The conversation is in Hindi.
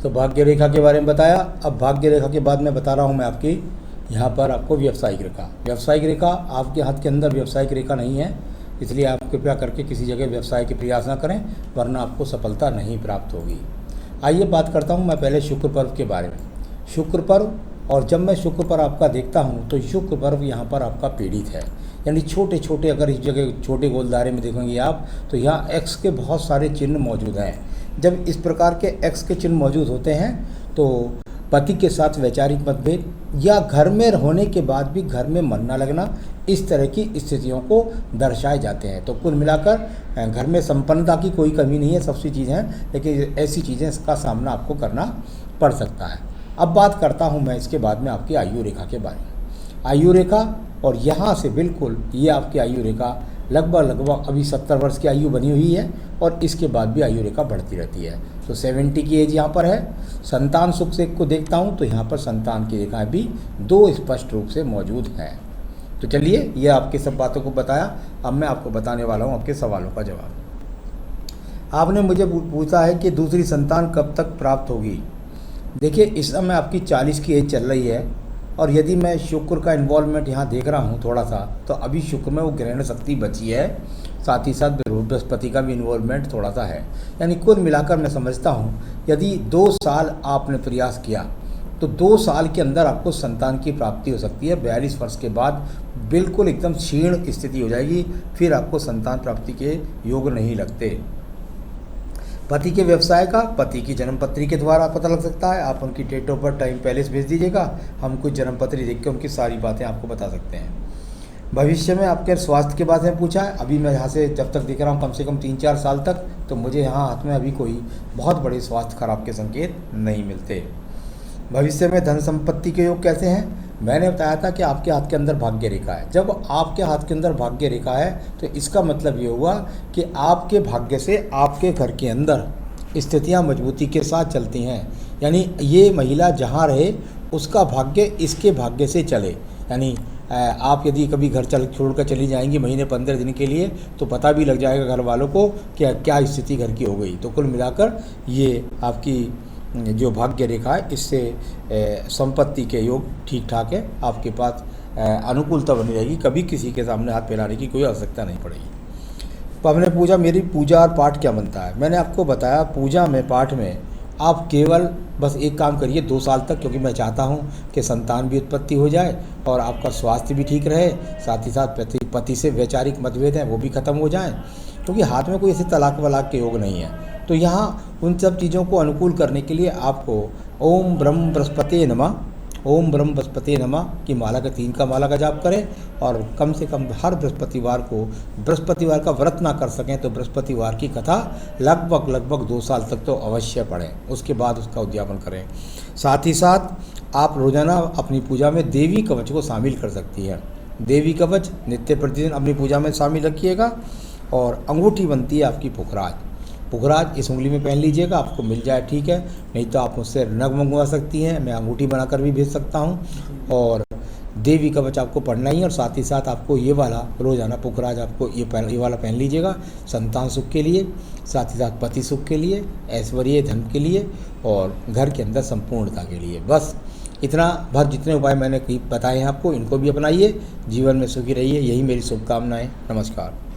तो भाग्य रेखा के बारे में बताया। अब भाग्य रेखा के बाद मैं बता रहा हूँ मैं आपकी यहाँ पर आपको व्यावसायिक रेखा। व्यावसायिक रेखा आपके हाथ के अंदर व्यावसायिक रेखा नहीं है, इसलिए आप कृपया करके किसी जगह व्यवसाय के प्रयास ना करें, वरना आपको सफलता नहीं प्राप्त होगी। आइए बात करता हूँ मैं पहले शुक्र पर्व के बारे में। शुक्र पर्व, और जब मैं शुक्र पर्व आपका देखता हूँ तो शुक्र पर्व यहाँ पर आपका पीड़ित है, यानी छोटे छोटे, अगर इस जगह छोटे गोलदारे में देखेंगे आप तो यहाँ एक्स के बहुत सारे चिन्ह मौजूद हैं। जब इस प्रकार के एक्स के चिन्ह मौजूद होते हैं तो पति के साथ वैचारिक मतभेद या घर में होने के बाद भी घर में मन न लगना, इस तरह की स्थितियों को दर्शाए जाते हैं। तो कुल मिलाकर घर में संपन्नता की कोई कमी नहीं है, सबसी चीज़ें हैं, लेकिन ऐसी चीज़ें इसका सामना आपको करना पड़ सकता है। अब बात करता हूं मैं इसके बाद में आपकी आयु रेखा के बारे में। आयु रेखा, और यहाँ से बिल्कुल ये आपकी आयु रेखा लगभग अभी 70 वर्ष की आयु बनी हुई है, और इसके बाद भी आयु रेखा बढ़ती रहती है। तो 70 की एज यहाँ पर है। संतान सुख से को देखता हूँ तो यहाँ पर संतान की रेखाएं भी 2 स्पष्ट रूप से मौजूद हैं। तो चलिए, ये आपके सब बातों को बताया। अब मैं आपको बताने वाला हूँ आपके सवालों का जवाब। आपने मुझे पूछा है कि दूसरी संतान कब तक प्राप्त होगी। देखिए, इस समय आपकी 40 की एज चल रही है, और यदि मैं शुक्र का इन्वॉल्वमेंट यहाँ देख रहा हूँ थोड़ा सा, तो अभी शुक्र में वो ग्रहण शक्ति बची है, साथ ही साथ बृहस्पति का भी इन्वॉल्वमेंट थोड़ा सा है। यानी कुल मिलाकर मैं समझता हूँ यदि 2 साल आपने प्रयास किया तो 2 साल के अंदर आपको संतान की प्राप्ति हो सकती है। 42 वर्ष के बाद बिल्कुल एकदम क्षीण स्थिति हो जाएगी, फिर आपको संतान प्राप्ति के योग नहीं लगते। पति के व्यवसाय का पति की जन्मपत्री के द्वारा पता लग सकता है। आप उनकी date of birth, time, place भेज दीजिएगा, हम कुछ जन्मपत्री देख के उनकी सारी बातें आपको बता सकते हैं। भविष्य में आपके स्वास्थ्य के बारे में पूछा है। अभी मैं यहाँ से जब तक देख रहा हूँ कम से कम 3-4 साल तक, तो मुझे यहाँ हाथ में अभी कोई बहुत बड़े स्वास्थ्य खराब के संकेत नहीं मिलते। भविष्य में धन संपत्ति के योग कैसे हैं, मैंने बताया था कि आपके हाथ के अंदर भाग्य रेखा है। जब आपके हाथ के अंदर भाग्य रेखा है तो इसका मतलब ये हुआ कि आपके भाग्य से आपके घर के अंदर स्थितियां मजबूती के साथ चलती हैं। यानी ये महिला जहां रहे उसका भाग्य इसके भाग्य से चले। यानी आप यदि कभी घर छोड़कर चली जाएंगी महीने 15 दिन के लिए, तो पता भी लग जाएगा घर वालों को कि क्या स्थिति घर की हो गई। तो कुल मिलाकर ये आपकी जो भाग्य रेखा है, इससे संपत्ति के योग ठीक ठाक है। आपके पास अनुकूलता बनी रहेगी, कभी किसी के सामने हाथ फैलाने की कोई आवश्यकता नहीं पड़ेगी। तो हमने पूछा मेरी पूजा और पाठ क्या बनता है। मैंने आपको बताया पूजा में, पाठ में आप केवल बस एक काम करिए 2 साल तक, क्योंकि मैं चाहता हूं कि संतान भी उत्पत्ति हो जाए और आपका स्वास्थ्य भी ठीक रहे, साथ ही साथ पति से वैचारिक मतभेद हैं वो भी ख़त्म हो जाएं, क्योंकि हाथ में कोई ऐसे तलाक वलाक के योग नहीं है। तो यहाँ उन सब चीज़ों को अनुकूल करने के लिए आपको ओम ब्रह्म बृहस्पति नमः, ओम ब्रह्म बृहस्पति नमः की माला का 3 का माला का जाप करें, और कम से कम हर बृहस्पतिवार को, बृहस्पतिवार का व्रत ना कर सकें तो बृहस्पतिवार की कथा लगभग 2 साल तक तो अवश्य पढ़ें, उसके बाद उसका उद्यापन करें। साथ ही साथ आप रोज़ाना अपनी पूजा में देवी कवच को शामिल कर सकती हैं। देवी कवच नित्य प्रतिदिन अपनी पूजा में शामिल रखिएगा। और अंगूठी बनती है आपकी पुखराज इस उंगली में पहन लीजिएगा, आपको मिल जाए ठीक है, नहीं तो आप मुझसे नग मंगवा सकती हैं, मैं अंगूठी बनाकर भी भेज सकता हूं। और देवी कवच आपको पढ़ना ही है, और साथ ही साथ आपको ये वाला रोज़ाना पुखराज आपको ये वाला पहन लीजिएगा, संतान सुख के लिए, साथ ही साथ पति सुख के लिए, ऐश्वर्य धन के लिए, और घर के अंदर संपूर्णता के लिए। बस इतना भर जितने उपाय मैंने बताए हैं आपको, इनको भी अपनाइए, जीवन में सुखी रहिए, यही मेरी शुभकामनाएँ। नमस्कार।